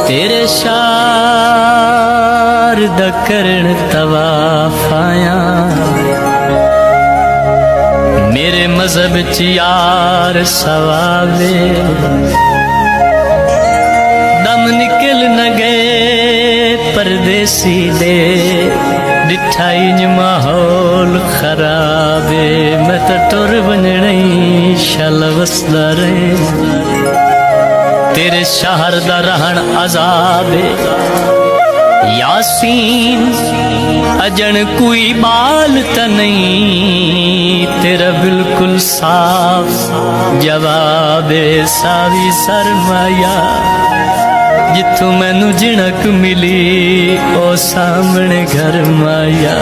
तेरे शार दा करण तवाफ आया मेरे मजहब च यार सवावे दम निकल न गए परदेसी दे डिठाई माहौल खराबे मैं तो टुर वंजणई शल वसदा रहे तेरे शहर दा रहन अजाबे यासीन अजन कोई बाल त नहीं तेरा बिल्कुल साफ जवाबे सावी सरमाया जिथों मैनू जिणक मिली ओ सामने घर माया।